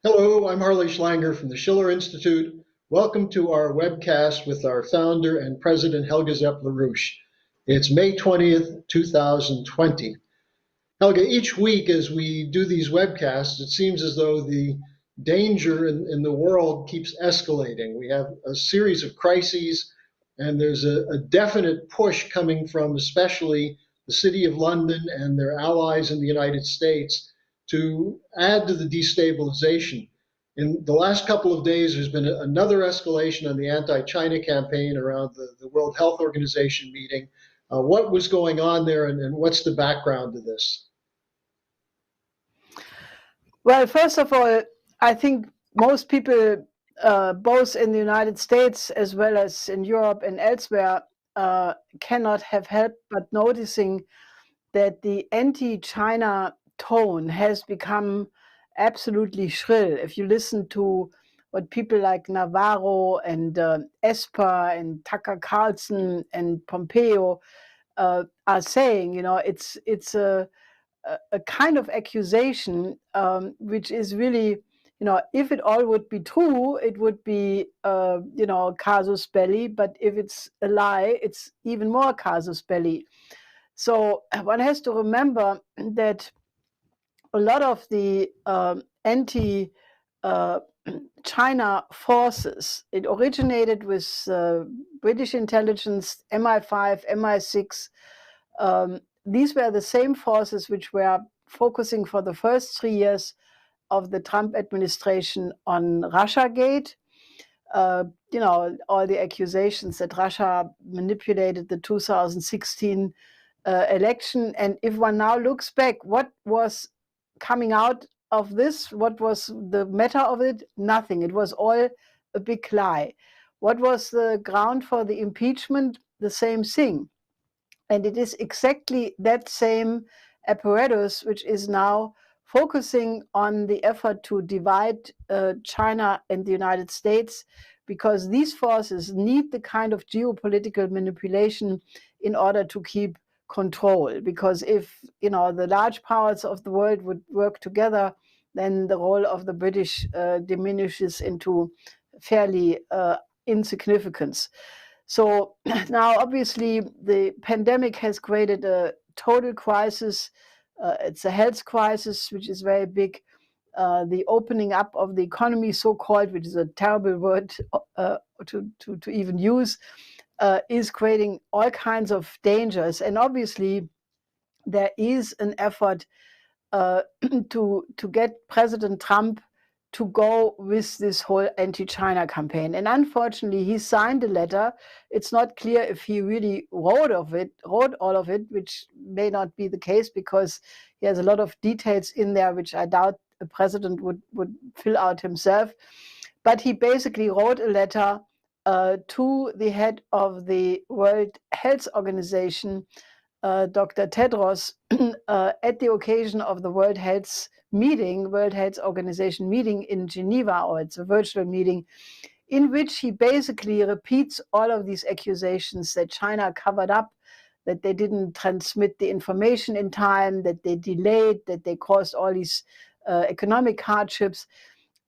Hello, I'm Harley Schlanger from the Schiller Institute. Welcome to our webcast with our founder and president, Helga Zepp LaRouche. It's May 20th, 2020. Helga, each week as we do these webcasts, it seems as though the danger in the world keeps escalating. We have a series of crises, and there's a definite push coming from especially the City of London and their allies in the United States to add to the destabilization. In the last couple of days, there's been another escalation on the anti-China campaign around the World Health Organization meeting. What was going on there, and what's the background to this? Well, first of all, I think most people, both in the United States as well as in Europe and elsewhere, cannot have helped but noticing that the anti-China tone has become absolutely shrill. If you listen to what people like Navarro and Esper and Tucker Carlson and Pompeo are saying, it's a kind of accusation which is really, if it all would be true, it would be, casus belli. But if it's a lie, it's even more casus belli. So one has to remember that a lot of the anti-China forces, it originated with British intelligence, MI5, MI6. These were the same forces which were focusing for the first 3 years of the Trump administration on Russiagate. All the accusations that Russia manipulated the 2016 election. And if one now looks back, what was coming out of this? What was the matter of it? Nothing. It was all a big lie. What was the ground for the impeachment? The same thing. And it is exactly that same apparatus which is now focusing on the effort to divide China and the United States, because these forces need the kind of geopolitical manipulation in order to keep control. Because if the large powers of the world would work together, then the role of the British diminishes into fairly insignificance. So now, obviously, the pandemic has created a total crisis. It's a health crisis, which is very big. The opening up of the economy, so-called, which is a terrible word to even use, is creating all kinds of dangers. And obviously, there is an effort to get President Trump to go with this whole anti-China campaign. And unfortunately, he signed a letter. It's not clear if he really wrote all of it, which may not be the case, because he has a lot of details in there, which I doubt the president would fill out himself. But he basically wrote a letter to the head of the World Health Organization, Dr. Tedros, at the occasion of the World Health Organization meeting in Geneva, or it's a virtual meeting, in which he basically repeats all of these accusations that China covered up, that they didn't transmit the information in time, that they delayed, that they caused all these economic hardships.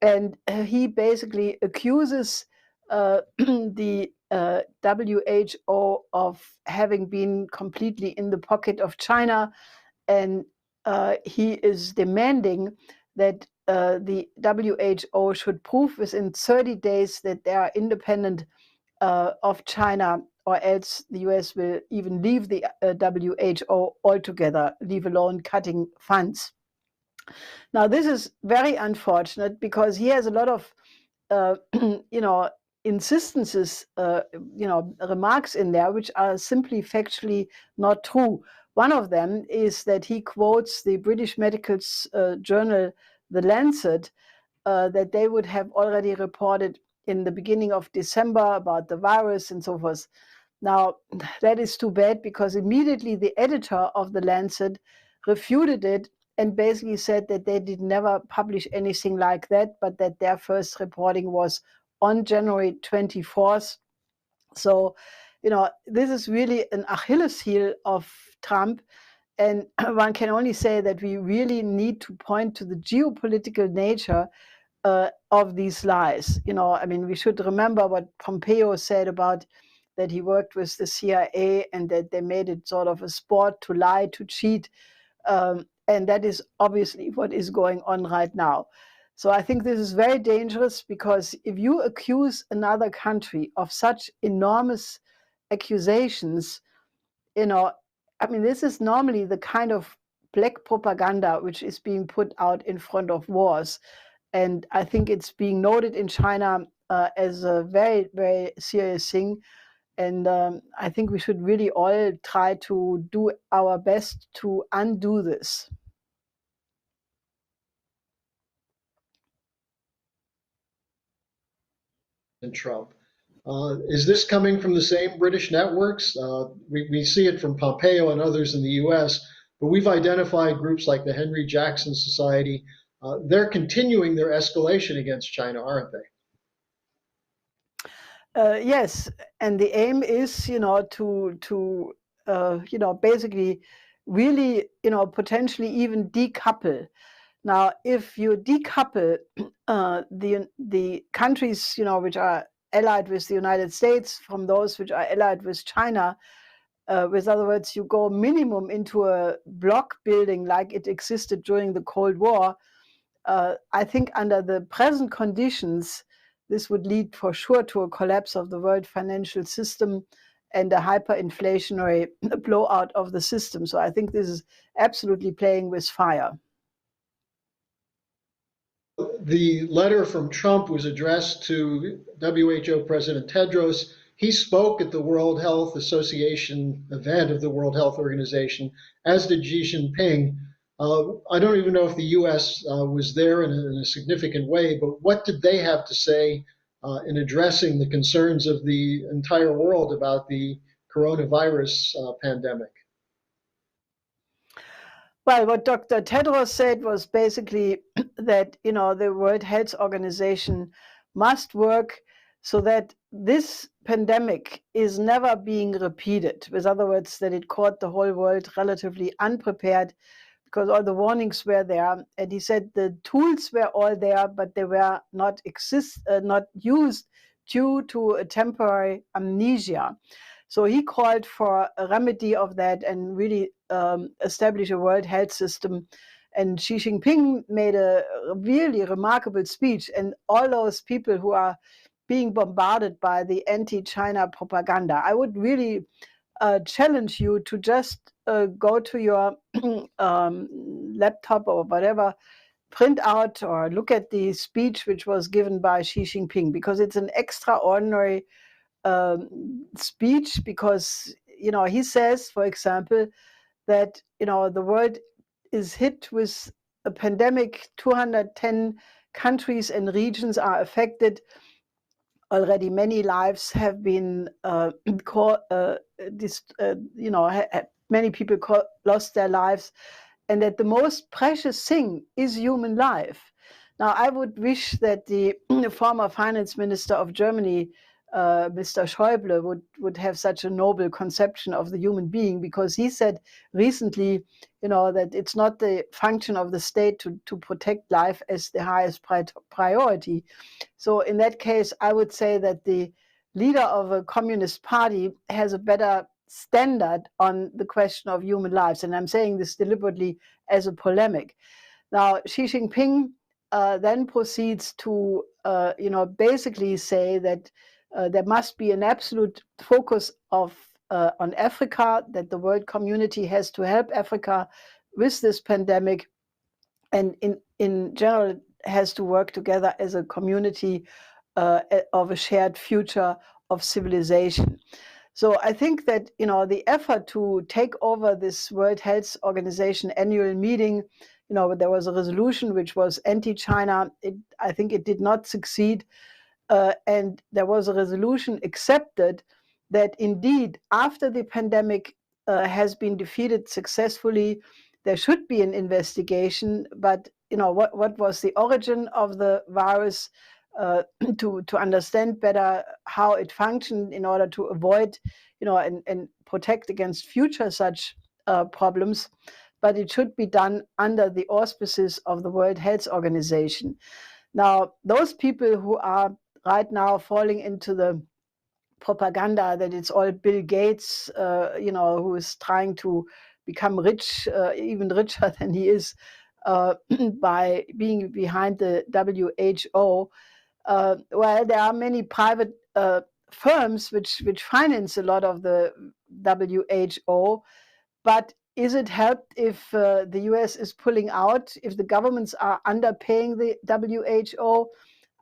And he basically accuses the WHO of having been completely in the pocket of China, and he is demanding that the WHO should prove within 30 days that they are independent of China, or else the US will even leave the WHO altogether, leave alone cutting funds. Now, this is very unfortunate, because he has a lot of, insistences, remarks in there, which are simply factually not true. One of them is that he quotes the British medical journal, The Lancet, that they would have already reported in the beginning of December about the virus and so forth. Now, that is too bad, because immediately the editor of The Lancet refuted it and basically said that they did never publish anything like that, but that their first reporting was on January 24th. So, this is really an Achilles heel of Trump. And one can only say that we really need to point to the geopolitical nature of these lies. I mean, we should remember what Pompeo said about that he worked with the CIA and that they made it sort of a sport to lie, to cheat. And that is obviously what is going on right now. So I think this is very dangerous, because if you accuse another country of such enormous accusations, I mean, this is normally the kind of black propaganda which is being put out in front of wars. And I think it's being noted in China as a very, very serious thing. And I think we should really all try to do our best to undo this. And Trump. Is this coming from the same British networks? We see it from Pompeo and others in the US, but we've identified groups like the Henry Jackson Society. They're continuing their escalation against China, aren't they? Yes, and the aim is, to basically really, potentially even decouple. Now, if you decouple the countries, which are allied with the United States from those which are allied with China, with other words, you go minimum into a block building like it existed during the Cold War. I think under the present conditions, this would lead for sure to a collapse of the world financial system and a hyperinflationary blowout of the system. So I think this is absolutely playing with fire. The letter from Trump was addressed to WHO President Tedros. He spoke at the World Health Association event of the World Health Organization, as did Xi Jinping. I don't even know if the US was there in a significant way, but what did they have to say in addressing the concerns of the entire world about the coronavirus pandemic? Well, what Dr. Tedros said was basically that, the World Health Organization must work so that this pandemic is never being repeated. With other words, that it caught the whole world relatively unprepared, because all the warnings were there. And he said the tools were all there, but they were not used due to a temporary amnesia. So he called for a remedy of that and really establish a world health system. And Xi Jinping made a really remarkable speech. And all those people who are being bombarded by the anti-China propaganda, I would really challenge you to just go to your laptop or whatever, print out or look at the speech which was given by Xi Jinping, because it's an extraordinary speech. Because he says, for example, that the world is hit with a pandemic. 210 countries and regions are affected. Already many lives have been many people lost their lives, and that the most precious thing is human life. Now, I would wish that the former finance minister of Germany, Mr. Schäuble, would have such a noble conception of the human being, because he said recently, that it's not the function of the state to protect life as the highest priority. So in that case, I would say that the leader of a communist party has a better standard on the question of human lives. And I'm saying this deliberately as a polemic. Now, Xi Jinping then proceeds to, basically say that there must be an absolute focus on Africa, that the world community has to help Africa with this pandemic, and in general has to work together as a community of a shared future of civilization. So I think that the effort to take over this World Health Organization annual meeting, there was a resolution which was anti-China. I think it did not succeed. And there was a resolution accepted that indeed, after the pandemic has been defeated successfully, there should be an investigation. But what was the origin of the virus, to understand better how it functioned in order to avoid, and protect against future such problems. But it should be done under the auspices of the World Health Organization. Now, those people who are right now falling into the propaganda that it's all Bill Gates, who is trying to become rich, even richer than he is, by being behind the WHO. Well, there are many private firms which finance a lot of the WHO, but is it helped if the US is pulling out, if the governments are underpaying the WHO?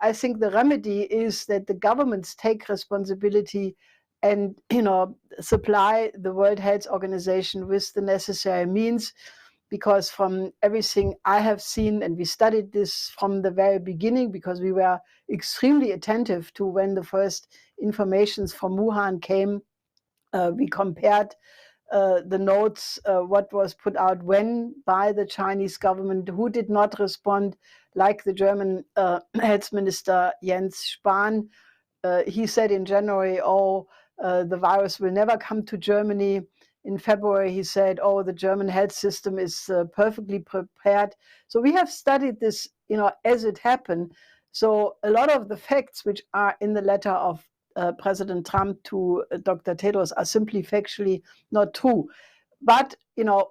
I think the remedy is that the governments take responsibility and supply the World Health Organization with the necessary means, because from everything I have seen, and we studied this from the very beginning because we were extremely attentive to when the first informations from Wuhan came, we compared the notes, what was put out when by the Chinese government, who did not respond, like the German health minister Jens Spahn. He said in January, the virus will never come to Germany. In February, he said, the German health system is perfectly prepared. So we have studied this, as it happened. So a lot of the facts which are in the letter of President Trump to Dr. Tedros are simply factually not true. But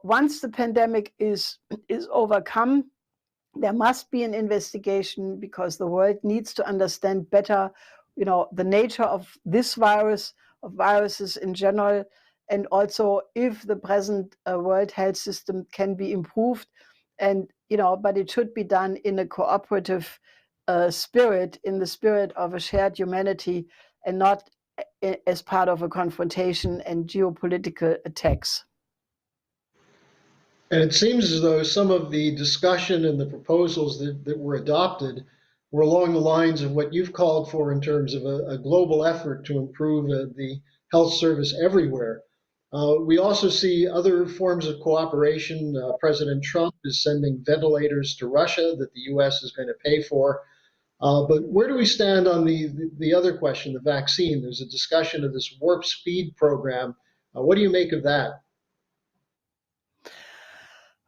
once the pandemic is overcome, there must be an investigation, because the world needs to understand better, the nature of this virus, of viruses in general, and also if the present World Health System can be improved. And but it should be done in a cooperative spirit, in the spirit of a shared humanity, and not as part of a confrontation and geopolitical attacks. And it seems as though some of the discussion and the proposals that were adopted were along the lines of what you've called for in terms of a global effort to improve the health service everywhere. We also see other forms of cooperation. President Trump is sending ventilators to Russia that the US is going to pay for. But where do we stand on the other question, the vaccine? There's a discussion of this warp speed program. What do you make of that?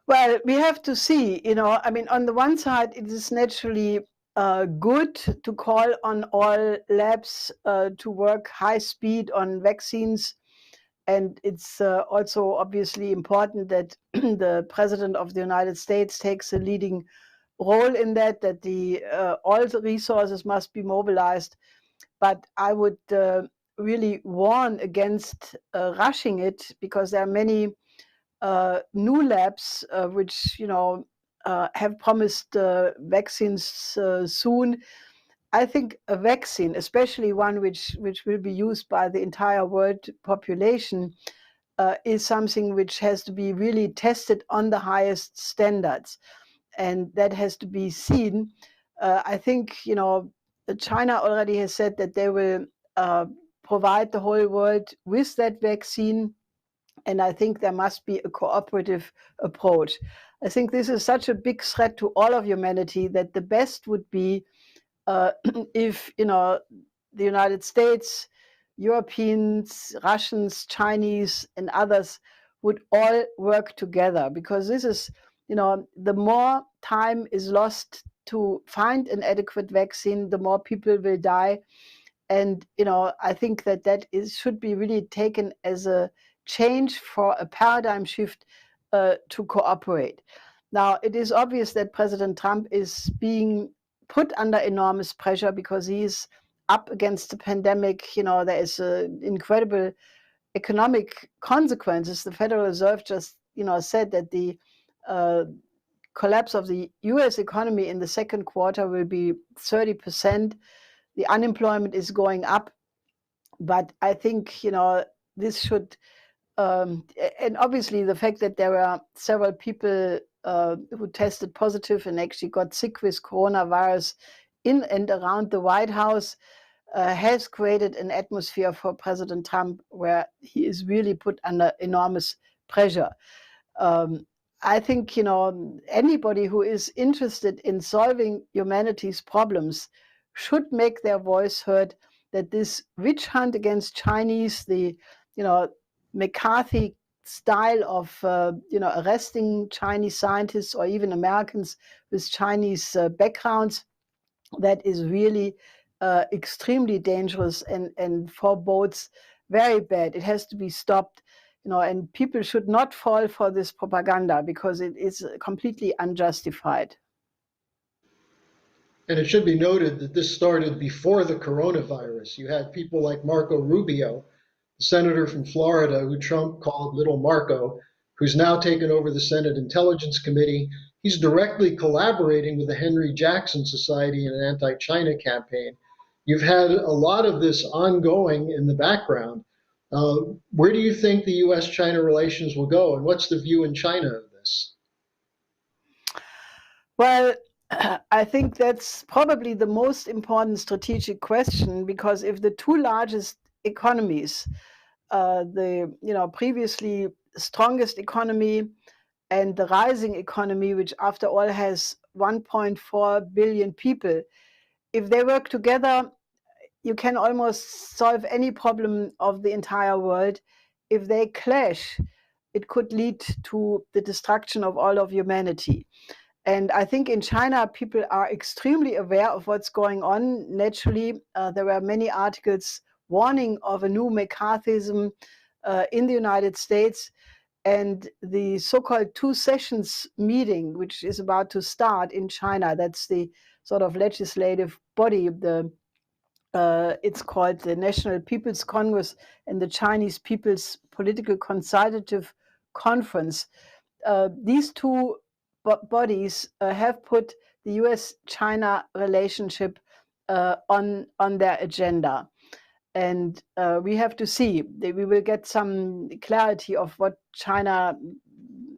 Well, we have to see, on the one side, it is naturally good to call on all labs to work high speed on vaccines. And it's also obviously important that the President of the United States takes a leading role in that all the resources must be mobilized. But I would really warn against rushing it, because there are many new labs which have promised vaccines soon. I think a vaccine, especially one which will be used by the entire world population, is something which has to be really tested on the highest standards, and that has to be seen. I think China already has said that they will provide the whole world with that vaccine, and I think there must be a cooperative approach. I think this is such a big threat to all of humanity that the best would be if the United States, Europeans, Russians, Chinese, and others would all work together, because this is, the more time is lost to find an adequate vaccine, the more people will die. And I think that should be really taken as a change for a paradigm shift to cooperate. Now, it is obvious that President Trump is being put under enormous pressure because he's up against the pandemic. There is incredible economic consequences. The Federal Reserve just, said that the collapse of the US economy in the second quarter will be 30%. The unemployment is going up. But I think, this should, and obviously the fact that there were several people who tested positive and actually got sick with coronavirus in and around the White House has created an atmosphere for President Trump where he is really put under enormous pressure. I think, anybody who is interested in solving humanity's problems should make their voice heard, that this witch hunt against Chinese, the, McCarthy style of, arresting Chinese scientists or even Americans with Chinese backgrounds, that is really extremely dangerous and forebodes very bad. It has to be stopped, and people should not fall for this propaganda because it is completely unjustified. And it should be noted that this started before the coronavirus. You had people like Marco Rubio, the senator from Florida, who Trump called Little Marco, who's now taken over the Senate Intelligence Committee. He's directly collaborating with the Henry Jackson Society in an anti-China campaign. You've had a lot of this ongoing in the background. Where do you think the US-China relations will go, and what's the view in China of this? Well, I think that's probably the most important strategic question, because if the two largest economies, the previously strongest economy and the rising economy, which after all has 1.4 billion people, if they work together, you can almost solve any problem of the entire world. If they clash, it could lead to the destruction of all of humanity. And I think in China, people are extremely aware of what's going on. Naturally, there were many articles warning of a new McCarthyism in the United States. And the so-called two sessions meeting, which is about to start in China, that's the sort of legislative body, it's called the National People's Congress and the Chinese People's Political Consultative Conference. These two bodies have put the US-China relationship on their agenda. And we have to see. We will get some clarity of what China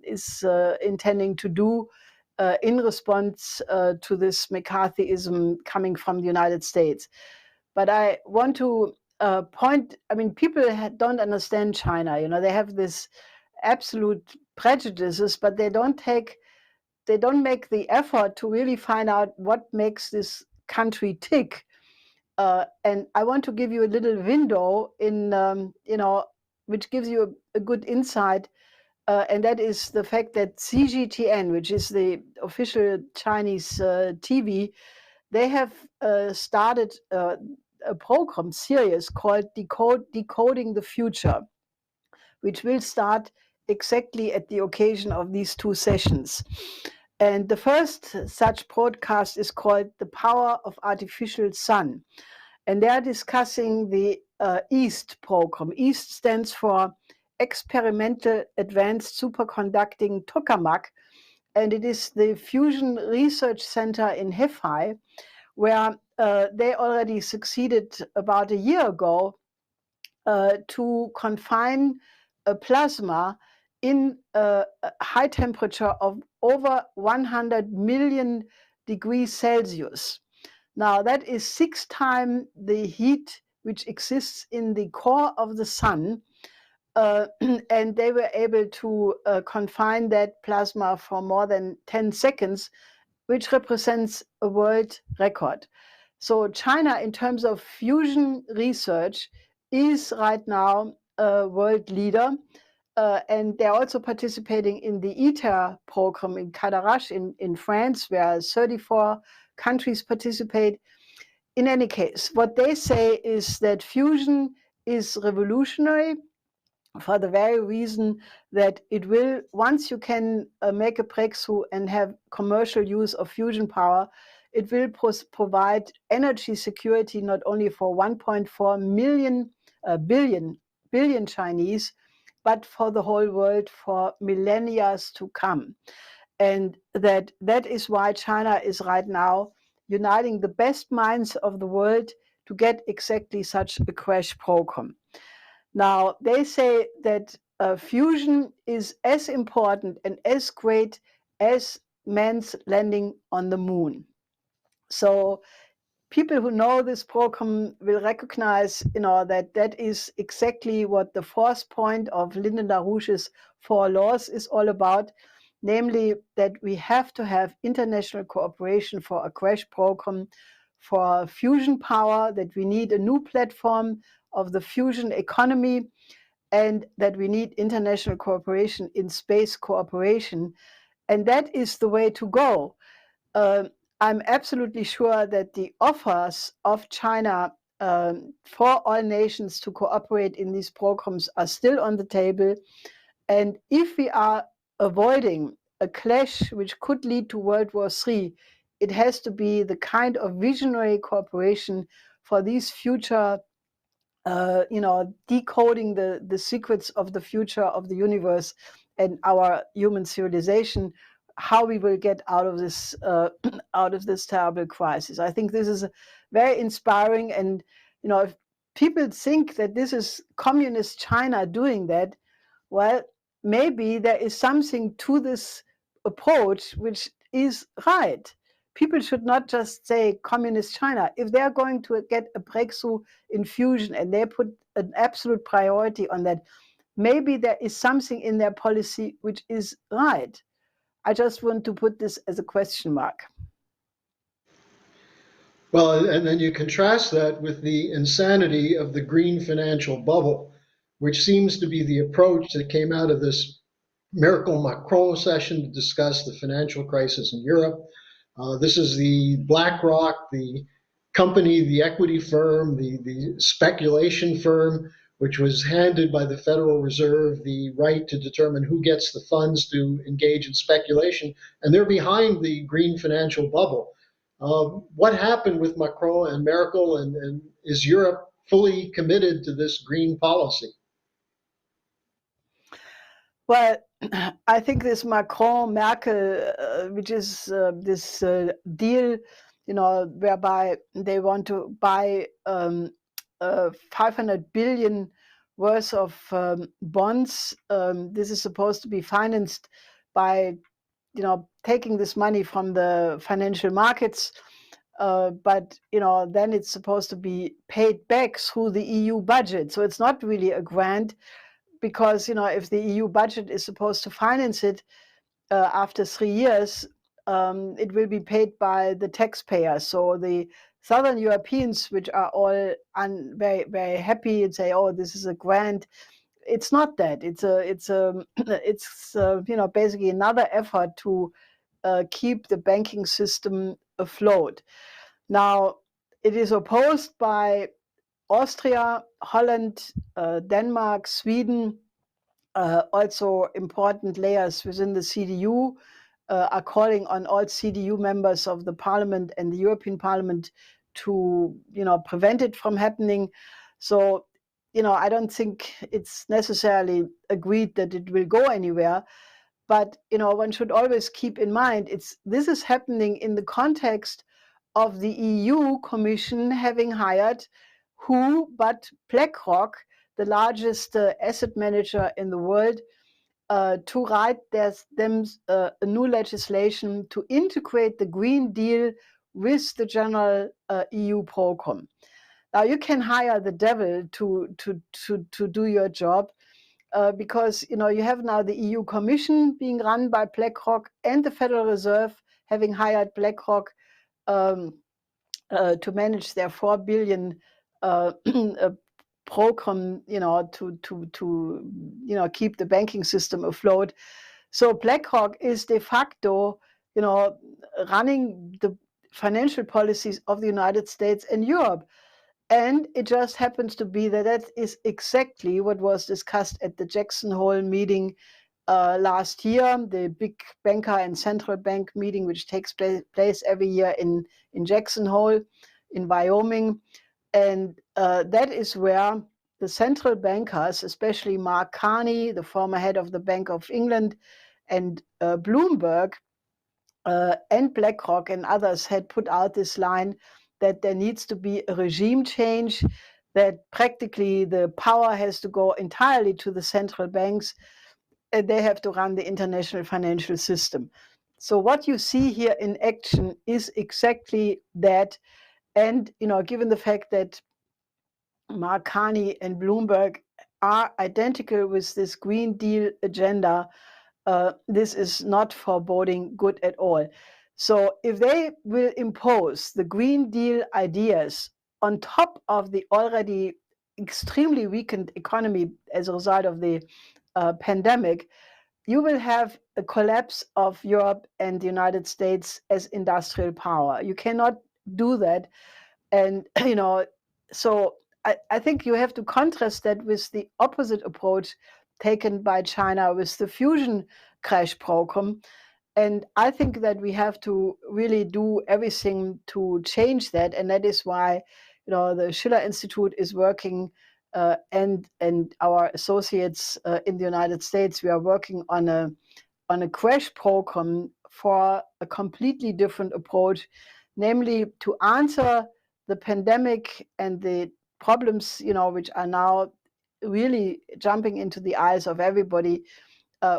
is intending to do in response to this McCarthyism coming from the United States. But I want to people don't understand China. They have this absolute prejudices, but they don't make the effort to really find out what makes this country tick. And I want to give you a little window in, which gives you a good insight. And that is the fact that CGTN, which is the official Chinese TV, they have started a program series called Decoding the Future, which will start exactly at the occasion of these two sessions. And the first such broadcast is called The Power of Artificial Sun. And they are discussing the EAST program. EAST stands for Experimental Advanced Superconducting Tokamak. And it is the Fusion Research Center in Hefei, where they already succeeded about a year ago to confine a plasma in a high temperature of over 100 million degrees Celsius. Now, that is 6 times the heat which exists in the core of the sun. And they were able to confine that plasma for more than 10 seconds, which represents a world record. So China, in terms of fusion research, is right now a world leader. And they're also participating in the ITER program in Cadarache in France, where 34 countries participate. In any case, what they say is that fusion is revolutionary for the very reason that it will, once you can make a breakthrough and have commercial use of fusion power, it will provide energy security not only for 1.4 billion Chinese, but for the whole world for millennia to come. And that is why China is right now uniting the best minds of the world to get exactly such a crash program. Now, they say that fusion is as important and as great as man's landing on the moon. So people who know this program will recognize, that is exactly what the fourth point of Lyndon LaRouche's 4 laws is all about, namely that we have to have international cooperation for a crash program for fusion power, that we need a new platform of the fusion economy, and that we need international cooperation in space cooperation. And that is the way to go. I'm absolutely sure that the offers of China for all nations to cooperate in these programs are still on the table. And if we are avoiding a clash which could lead to World War III, it has to be the kind of visionary cooperation for these future, decoding the secrets of the future of the universe and our human civilization, how we will get out of this out of this terrible crisis. I think this is very inspiring, and if people think that this is communist China doing that, well, maybe there is something to this approach which is right. People should not just say communist China. If they're going to get a breakthrough in fusion and they put an absolute priority on that, maybe there is something in their policy which is right. I just want to put this as a question mark. Well, and then you contrast that with the insanity of the green financial bubble, which seems to be the approach that came out of this Merkel Macron session to discuss the financial crisis in Europe. This is the BlackRock, the company, the equity firm, the speculation firm, which was handed by the Federal Reserve the right to determine who gets the funds to engage in speculation. And they're behind the green financial bubble. What happened with Macron and Merkel, and is Europe fully committed to this green policy? Well, I think this Macron-Merkel, which is this deal, whereby they want to buy 500 billion worth of bonds. This is supposed to be financed by, taking this money from the financial markets. But then it's supposed to be paid back through the EU budget. So it's not really a grant, because if the EU budget is supposed to finance it after 3 years, it will be paid by the taxpayer. So the Southern Europeans, which are all very, very happy and say, "Oh, this is a grant," it's not that. It's basically another effort to keep the banking system afloat. Now, it is opposed by Austria, Holland, Denmark, Sweden, also important layers within the CDU are calling on all CDU members of the Parliament and the European Parliament to, prevent it from happening. So, I don't think it's necessarily agreed that it will go anywhere. But, one should always keep in mind this is happening in the context of the EU Commission having hired who but BlackRock, the largest asset manager in the world, to write a new legislation to integrate the Green Deal with the general EU program. Now, you can hire the devil to do your job, because you have now the EU Commission being run by BlackRock and the Federal Reserve having hired BlackRock to manage their 4 billion program, to keep the banking system afloat. So BlackRock is de facto, running the financial policies of the United States and Europe. And it just happens to be that is exactly what was discussed at the Jackson Hole meeting last year, the big banker and central bank meeting, which takes place every year in Jackson Hole in Wyoming. And that is where the central bankers, especially Mark Carney, the former head of the Bank of England, and Bloomberg and BlackRock and others had put out this line that there needs to be a regime change, that practically the power has to go entirely to the central banks, and they have to run the international financial system. So what you see here in action is exactly that. And given the fact that Mark Carney and Bloomberg are identical with this Green Deal agenda, this is not foreboding good at all. So if they will impose the Green Deal ideas on top of the already extremely weakened economy as a result of the pandemic, you will have a collapse of Europe and the United States as industrial power. You cannot do that. And, so I think you have to contrast that with the opposite approach taken by China with the fusion crash program. And I think that we have to really do everything to change that. And that is why, the Schiller Institute is working, and our associates in the United States, we are working on a crash program for a completely different approach, namely to answer the pandemic and the problems, which are now really jumping into the eyes of everybody,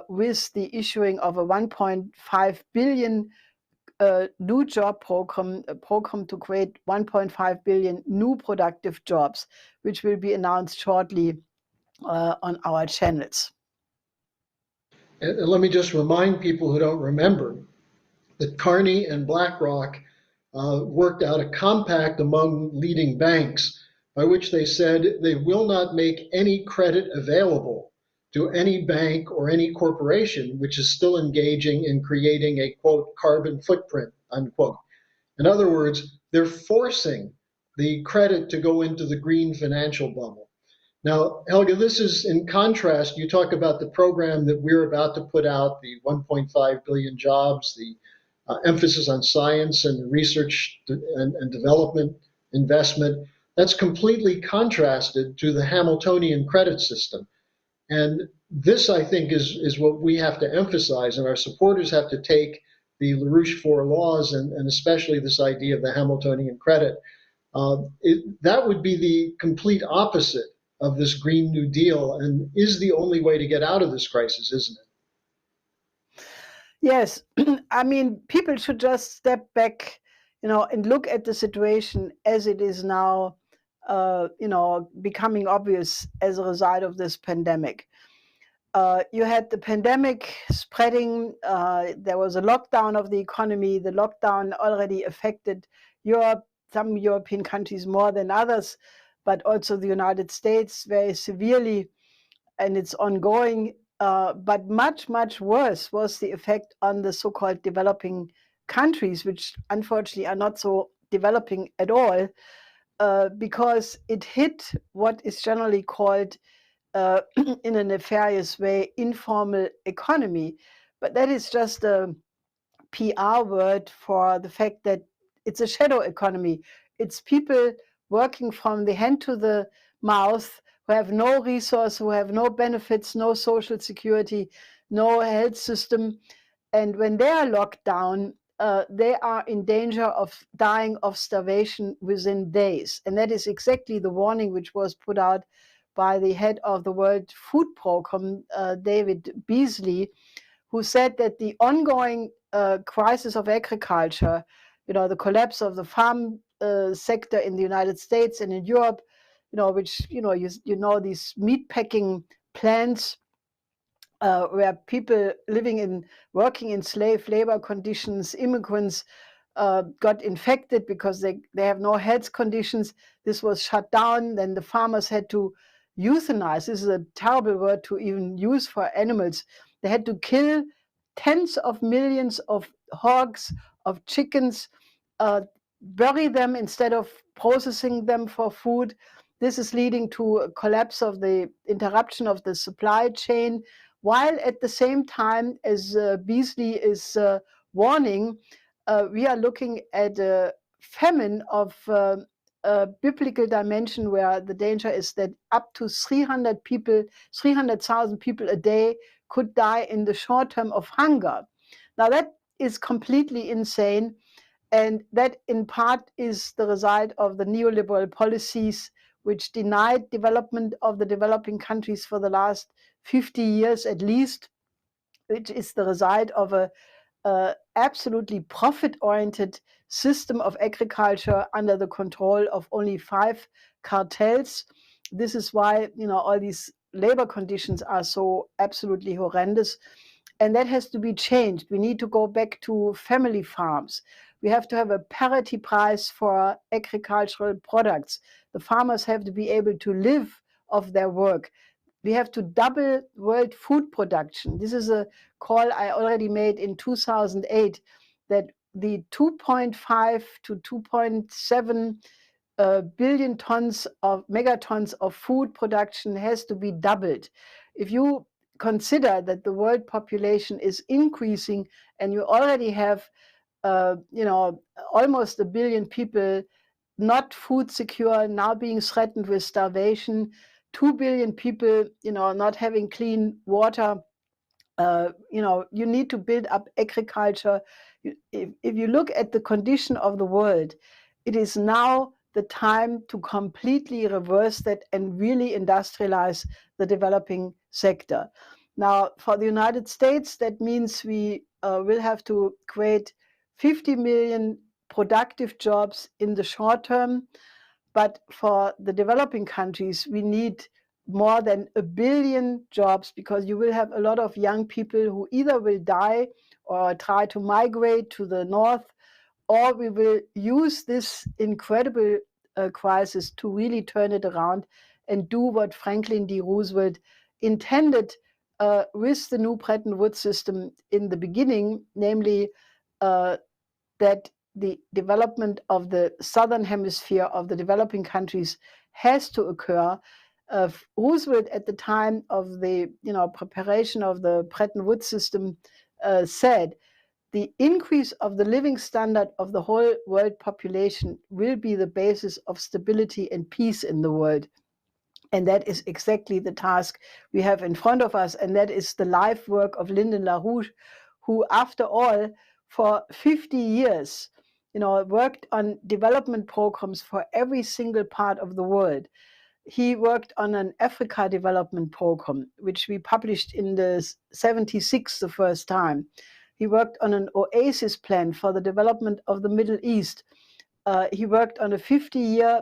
with the issuing of a 1.5 billion new job program, a program to create 1.5 billion new productive jobs, which will be announced shortly on our channels. And let me just remind people who don't remember that Carney and BlackRock worked out a compact among leading banks by which they said they will not make any credit available to any bank or any corporation which is still engaging in creating a, quote, carbon footprint, unquote. In other words, they're forcing the credit to go into the green financial bubble. Now, Helga, this is in contrast. You talk about the program that we're about to put out, the 1.5 billion jobs, the emphasis on science and research and development investment. That's completely contrasted to the Hamiltonian credit system. And this, I think, is what we have to emphasize, and our supporters have to take the LaRouche Four Laws and especially this idea of the Hamiltonian credit. That would be the complete opposite of this Green New Deal and is the only way to get out of this crisis, isn't it? Yes, I mean, people should just step back, and look at the situation as it is now, becoming obvious as a result of this pandemic. You had the pandemic spreading. There was a lockdown of the economy. The lockdown already affected Europe, some European countries more than others, but also the United States very severely, and it's ongoing. But much, much worse was the effect on the so-called developing countries, which unfortunately are not so developing at all, because it hit what is generally called, in a nefarious way, informal economy. But that is just a PR word for the fact that it's a shadow economy. It's people working from the hand to the mouth, who have no resource, who have no benefits, no social security, no health system. And when they are locked down, they are in danger of dying of starvation within days. And that is exactly the warning which was put out by the head of the World Food Program, David Beasley, who said that the ongoing crisis of agriculture, the collapse of the farm sector in the United States and in Europe, which, these meat packing plants, where people working in slave labor conditions, immigrants, got infected because they have no health conditions. This was shut down. Then the farmers had to euthanize. This is a terrible word to even use for animals. They had to kill tens of millions of hogs, of chickens, bury them instead of processing them for food. This is leading to a collapse of the interruption of the supply chain, while at the same time, as Beasley is warning, we are looking at a famine of a biblical dimension, where the danger is that up to 300,000 people a day could die in the short term of hunger. Now that is completely insane. And that in part is the result of the neoliberal policies which denied development of the developing countries for the last 50 years at least, which is the result of a absolutely profit-oriented system of agriculture under the control of only 5 cartels. This is why, all these labor conditions are so absolutely horrendous. And that has to be changed. We need to go back to family farms. We have to have a parity price for agricultural products. The farmers have to be able to live of their work. we have to double world food production. This is a call I already made in 2008, that the 2.5 to 2.7 billion tons of megatons of food production has to be doubled. If you consider that the world population is increasing and you already have almost 1 billion people not food secure, now being threatened with starvation, 2 billion people, not having clean water. You need to build up agriculture. If you look at the condition of the world, it is now the time to completely reverse that and really industrialize the developing sector. Now, for the United States, that means we will have to create 50 million productive jobs in the short term. But for the developing countries, we need more than 1 billion jobs, because you will have a lot of young people who either will die or try to migrate to the north, or we will use this incredible crisis to really turn it around and do what Franklin D. Roosevelt intended with the new Bretton Woods system in the beginning, namely that the development of the southern hemisphere of the developing countries has to occur. Roosevelt, at the time of the preparation of the Bretton Woods system, said the increase of the living standard of the whole world population will be the basis of stability and peace in the world. And that is exactly the task we have in front of us. And that is the life work of Lyndon LaRouche, who, after all, for 50 years, worked on development programs for every single part of the world. He worked on an Africa development program, which we published in the 76 the first time. He worked on an oasis plan for the development of the Middle East. He worked on a 50-year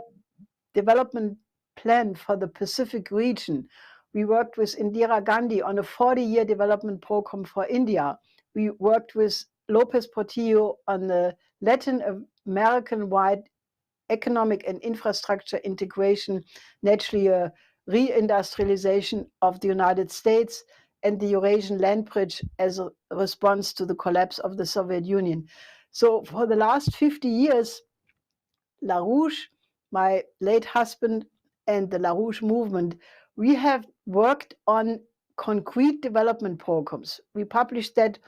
development plan for the Pacific region. We worked with Indira Gandhi on a 40-year development program for India. We worked with Lopez Portillo on the Latin American-wide economic and infrastructure integration, naturally a reindustrialization of the United States, and the Eurasian land bridge as a response to the collapse of the Soviet Union. So for the last 50 years, LaRouche, my late husband, and the LaRouche movement, we have worked on concrete development programs. We published that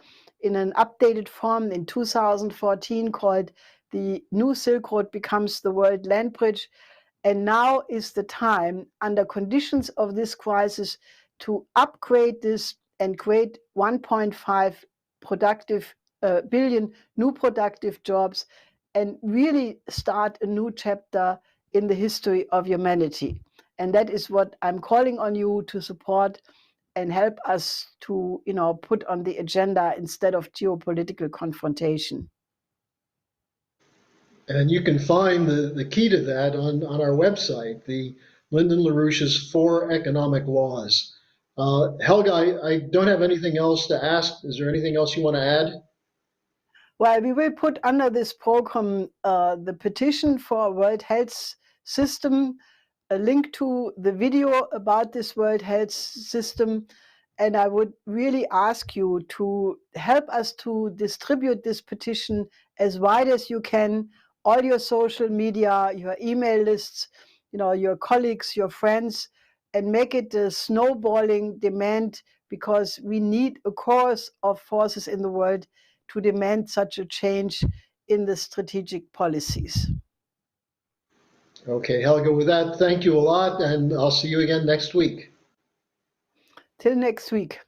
in an updated form in 2014 called The New Silk Road Becomes the World Land Bridge. And now is the time, under conditions of this crisis, to upgrade this and create 1.5 billion new productive jobs and really start a new chapter in the history of humanity. And that is what I'm calling on you to support and help us to, put on the agenda instead of geopolitical confrontation. And you can find the key to that on our website, the Lyndon LaRouche's 4 Economic Laws. Helga, I don't have anything else to ask. Is there anything else you want to add? Well, we will put under this program the petition for World Health System, a link to the video about this World Health System. And I would really ask you to help us to distribute this petition as wide as you can, all your social media, your email lists, your colleagues, your friends, and make it a snowballing demand, because we need a chorus of forces in the world to demand such a change in the strategic policies. Okay, Helga, with that, thank you a lot, and I'll see you again next week. Till next week.